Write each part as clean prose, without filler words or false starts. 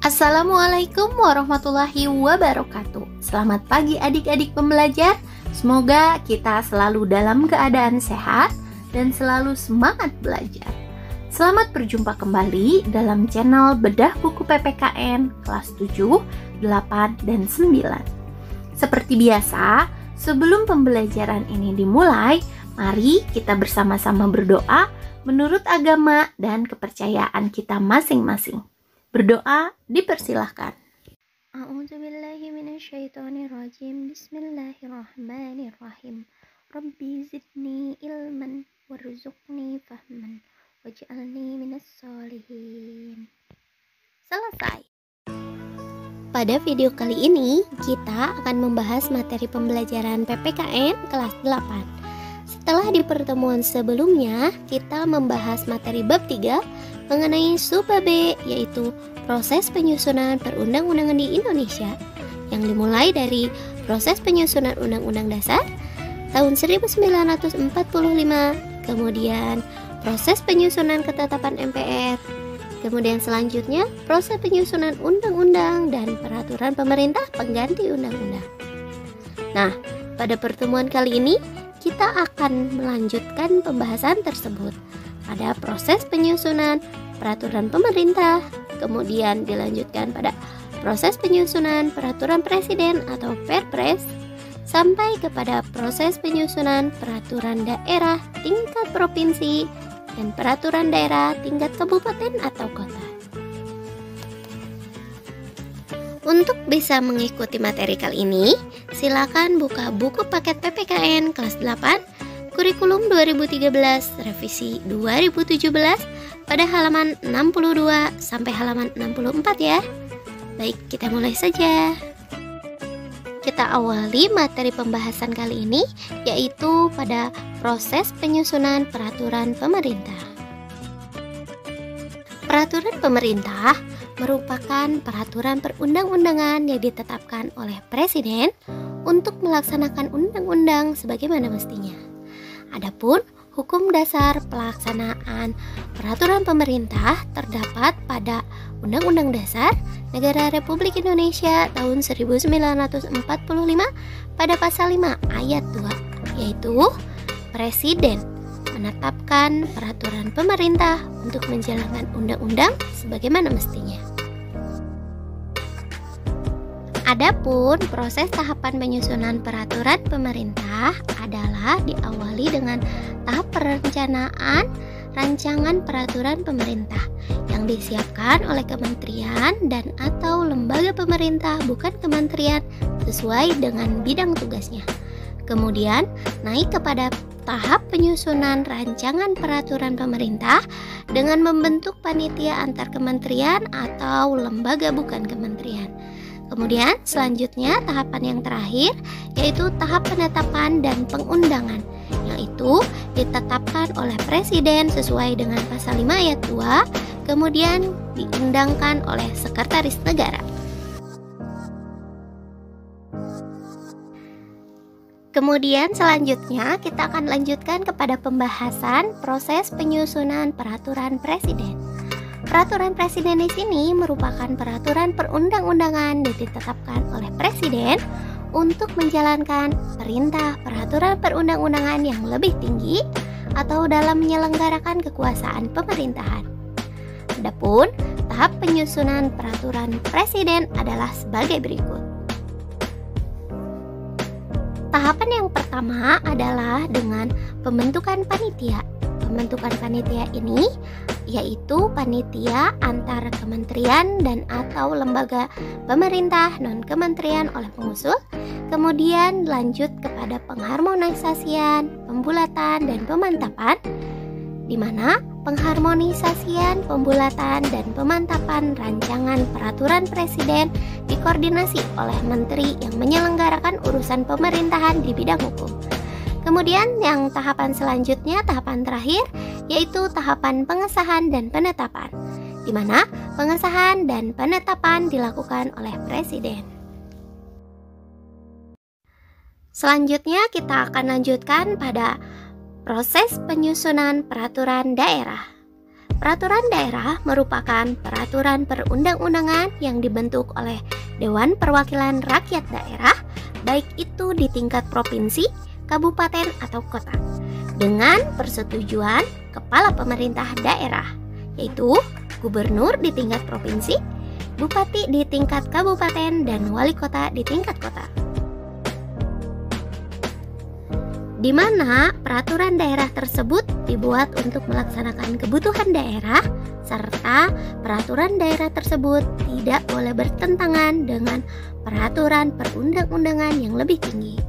Assalamualaikum warahmatullahi wabarakatuh. Selamat pagi adik-adik pembelajar. Semoga kita selalu dalam keadaan sehat dan selalu semangat belajar. Selamat berjumpa kembali dalam channel Bedah Buku PPKN kelas 7, 8, dan 9. Seperti biasa, sebelum pembelajaran ini dimulai, mari kita bersama-sama berdoa menurut agama dan kepercayaan kita masing-masing. Berdoa dipersilahkan. A'udzubillahi minasyaitonirrajim. Bismillahirrahmanirrahim. Rabbi zidni ilman warzuqni fahman waj'alni minas sholihin. Selesai. Pada video kali ini kita akan membahas materi pembelajaran PPKN kelas 8. Setelah di pertemuan sebelumnya kita membahas materi bab 3 mengenai subbab B, yaitu proses penyusunan perundang-undangan di Indonesia yang dimulai dari proses penyusunan Undang-Undang Dasar tahun 1945, kemudian proses penyusunan ketetapan MPR, kemudian selanjutnya proses penyusunan undang-undang dan peraturan pemerintah pengganti undang-undang. Nah, pada pertemuan kali ini kita akan melanjutkan pembahasan tersebut pada proses penyusunan peraturan pemerintah, kemudian dilanjutkan pada proses penyusunan peraturan presiden atau Perpres, sampai kepada proses penyusunan peraturan daerah tingkat provinsi dan peraturan daerah tingkat kabupaten atau kota. Untuk bisa mengikuti materi kali ini, silakan buka buku paket PPKN kelas 8 Kurikulum 2013 revisi 2017 pada halaman 62 sampai halaman 64 ya. Baik, kita mulai saja. Kita awali materi pembahasan kali ini yaitu pada proses penyusunan peraturan pemerintah. Peraturan pemerintah merupakan peraturan perundang-undangan yang ditetapkan oleh presiden untuk melaksanakan undang-undang sebagaimana mestinya. Adapun hukum dasar pelaksanaan peraturan pemerintah terdapat pada Undang-Undang Dasar Negara Republik Indonesia tahun 1945 pada pasal 5 ayat 2, yaitu Presiden menetapkan peraturan pemerintah untuk menjalankan undang-undang sebagaimana mestinya. Adapun proses tahapan penyusunan peraturan pemerintah adalah diawali dengan tahap perencanaan rancangan peraturan pemerintah yang disiapkan oleh kementerian dan atau lembaga pemerintah bukan kementerian sesuai dengan bidang tugasnya. Kemudian naik kepada tahap penyusunan rancangan peraturan pemerintah dengan membentuk panitia antar kementerian atau lembaga bukan kementerian. Kemudian selanjutnya tahapan yang terakhir yaitu tahap penetapan dan pengundangan, yaitu ditetapkan oleh presiden sesuai dengan pasal 5 ayat 2, kemudian diundangkan oleh sekretaris negara. Kemudian selanjutnya kita akan lanjutkan kepada pembahasan proses penyusunan peraturan presiden. Peraturan presiden di sini merupakan peraturan perundang-undangan yang ditetapkan oleh presiden untuk menjalankan perintah peraturan perundang-undangan yang lebih tinggi atau dalam menyelenggarakan kekuasaan pemerintahan. Adapun tahap penyusunan peraturan presiden adalah sebagai berikut. Tahapan yang pertama adalah dengan pembentukan panitia. Pembentukan panitia ini yaitu panitia antara kementerian dan atau lembaga pemerintah non-kementerian oleh pengusul, kemudian lanjut kepada pengharmonisasian, pembulatan, dan pemantapan, di mana pengharmonisasian, pembulatan, dan pemantapan rancangan peraturan presiden dikoordinasi oleh menteri yang menyelenggarakan urusan pemerintahan di bidang hukum. Kemudian yang tahapan selanjutnya, tahapan terakhir, yaitu tahapan pengesahan dan penetapan, di mana pengesahan dan penetapan dilakukan oleh presiden. Selanjutnya kita akan lanjutkan pada proses penyusunan peraturan daerah. Peraturan daerah merupakan peraturan perundang-undangan yang dibentuk oleh Dewan Perwakilan Rakyat Daerah, baik itu di tingkat provinsi, kabupaten, atau kota, dengan persetujuan kepala pemerintah daerah, yaitu gubernur di tingkat provinsi, bupati di tingkat kabupaten, dan wali kota di tingkat kota. Di mana peraturan daerah tersebut dibuat untuk melaksanakan kebutuhan daerah, serta peraturan daerah tersebut tidak boleh bertentangan dengan peraturan perundang-undangan yang lebih tinggi.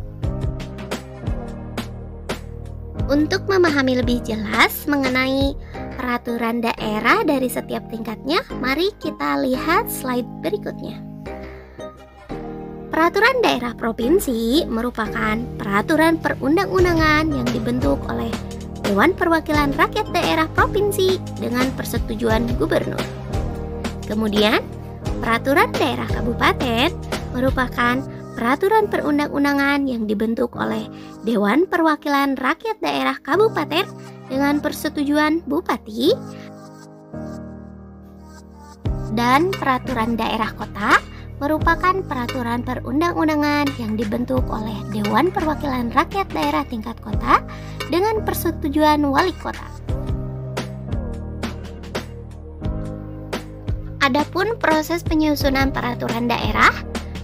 Untuk memahami lebih jelas mengenai peraturan daerah dari setiap tingkatnya, mari kita lihat slide berikutnya. Peraturan daerah provinsi merupakan peraturan perundang-undangan yang dibentuk oleh Dewan Perwakilan Rakyat Daerah Provinsi dengan persetujuan gubernur. Kemudian, peraturan daerah kabupaten merupakan peraturan perundang-undangan yang dibentuk oleh Dewan Perwakilan Rakyat Daerah Kabupaten dengan persetujuan bupati. Dan peraturan daerah kota merupakan peraturan perundang-undangan yang dibentuk oleh Dewan Perwakilan Rakyat Daerah tingkat kota dengan persetujuan wali kota. Adapun proses penyusunan peraturan daerah,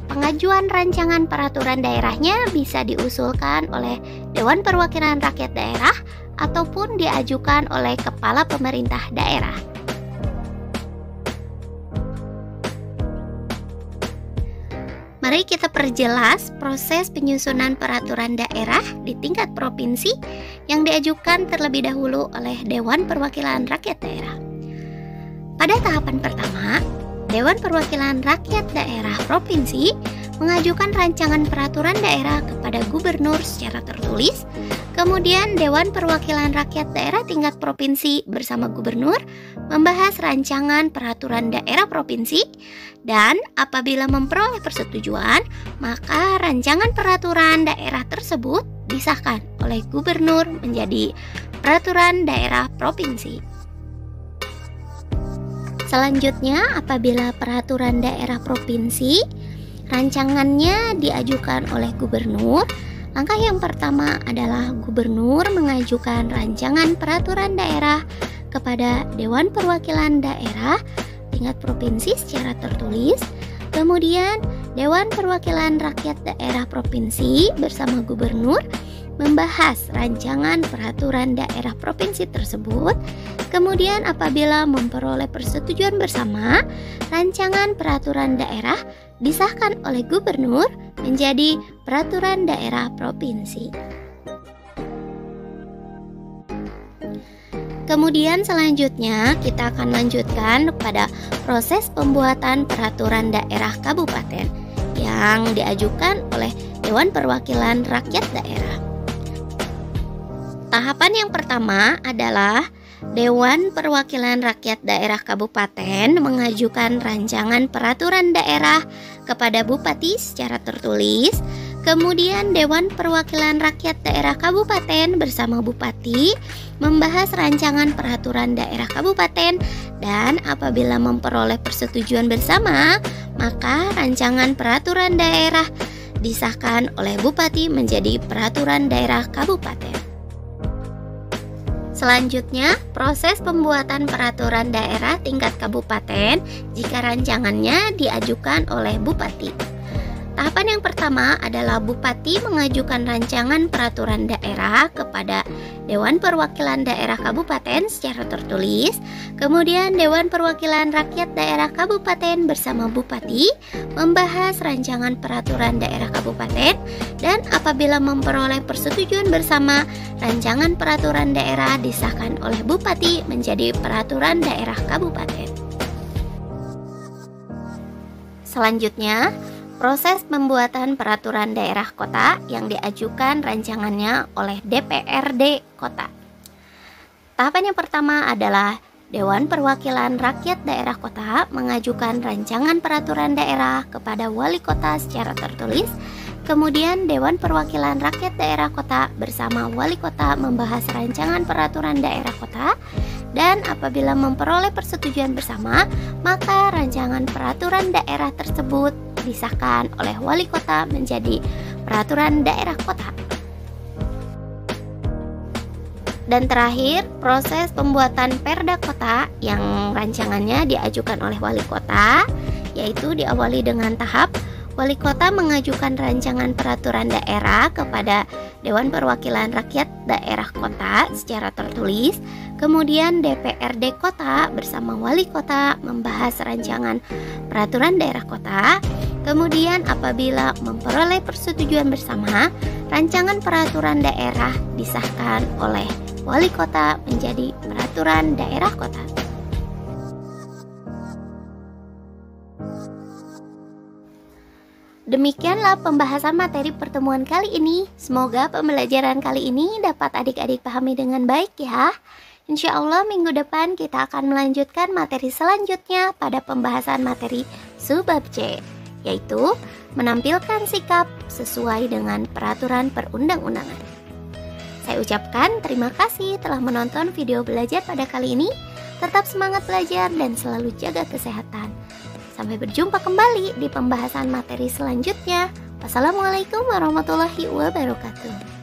pengajuan rancangan peraturan daerahnya bisa diusulkan oleh Dewan Perwakilan Rakyat Daerah ataupun diajukan oleh kepala pemerintah daerah. Mari kita perjelas proses penyusunan peraturan daerah di tingkat provinsi yang diajukan terlebih dahulu oleh Dewan Perwakilan Rakyat Daerah. Pada tahapan pertama, Dewan Perwakilan Rakyat Daerah Provinsi mengajukan rancangan peraturan daerah kepada gubernur secara tertulis. Kemudian Dewan Perwakilan Rakyat Daerah tingkat provinsi bersama gubernur membahas rancangan peraturan daerah provinsi, dan apabila memperoleh persetujuan, maka rancangan peraturan daerah tersebut disahkan oleh gubernur menjadi peraturan daerah provinsi. Selanjutnya, apabila peraturan daerah provinsi rancangannya diajukan oleh gubernur, langkah yang pertama adalah gubernur mengajukan rancangan peraturan daerah kepada Dewan Perwakilan Daerah tingkat provinsi secara tertulis. Kemudian Dewan Perwakilan Rakyat Daerah Provinsi bersama gubernur membahas rancangan peraturan daerah provinsi tersebut. Kemudian apabila memperoleh persetujuan bersama, rancangan peraturan daerah disahkan oleh gubernur menjadi peraturan daerah provinsi. Kemudian selanjutnya kita akan lanjutkan pada proses pembuatan peraturan daerah kabupaten yang diajukan oleh Dewan Perwakilan Rakyat Daerah. Tahapan yang pertama adalah Dewan Perwakilan Rakyat Daerah Kabupaten mengajukan rancangan peraturan daerah kepada bupati secara tertulis. Kemudian Dewan Perwakilan Rakyat Daerah Kabupaten bersama bupati membahas rancangan peraturan daerah kabupaten, dan apabila memperoleh persetujuan bersama, maka rancangan peraturan daerah disahkan oleh bupati menjadi peraturan daerah kabupaten. Selanjutnya, proses pembuatan peraturan daerah tingkat kabupaten jika rancangannya diajukan oleh bupati. Tahapan yang pertama adalah bupati mengajukan rancangan peraturan daerah kepada Dewan Perwakilan Daerah Kabupaten secara tertulis. Kemudian Dewan Perwakilan Rakyat Daerah Kabupaten bersama bupati membahas rancangan peraturan daerah kabupaten, dan apabila memperoleh persetujuan bersama, rancangan peraturan daerah disahkan oleh bupati menjadi peraturan daerah kabupaten. Selanjutnya, proses pembuatan peraturan daerah kota yang diajukan rancangannya oleh DPRD kota. Tahapan yang pertama adalah Dewan Perwakilan Rakyat Daerah Kota mengajukan rancangan peraturan daerah kepada wali kota secara tertulis. Kemudian Dewan Perwakilan Rakyat Daerah Kota bersama wali kota membahas rancangan peraturan daerah kota, Dan apabila memperoleh persetujuan bersama, maka rancangan peraturan daerah tersebut disahkan oleh wali kota menjadi peraturan daerah kota. Dan terakhir, proses pembuatan perda kota yang rancangannya diajukan oleh wali kota, yaitu diawali dengan tahap wali kota mengajukan rancangan peraturan daerah kepada Dewan Perwakilan Rakyat Daerah Kota secara tertulis. Kemudian DPRD Kota bersama wali kota membahas rancangan peraturan daerah kota. Kemudian apabila memperoleh persetujuan bersama, rancangan peraturan daerah disahkan oleh wali kota menjadi peraturan daerah kota. Demikianlah pembahasan materi pertemuan kali ini. Semoga pembelajaran kali ini dapat adik-adik pahami dengan baik ya. Insya Allah minggu depan kita akan melanjutkan materi selanjutnya pada pembahasan materi subbab C, yaitu menampilkan sikap sesuai dengan peraturan perundang-undangan. Saya ucapkan terima kasih telah menonton video belajar pada kali ini. Tetap semangat belajar dan selalu jaga kesehatan. Sampai berjumpa kembali di pembahasan materi selanjutnya. Wassalamualaikum warahmatullahi wabarakatuh.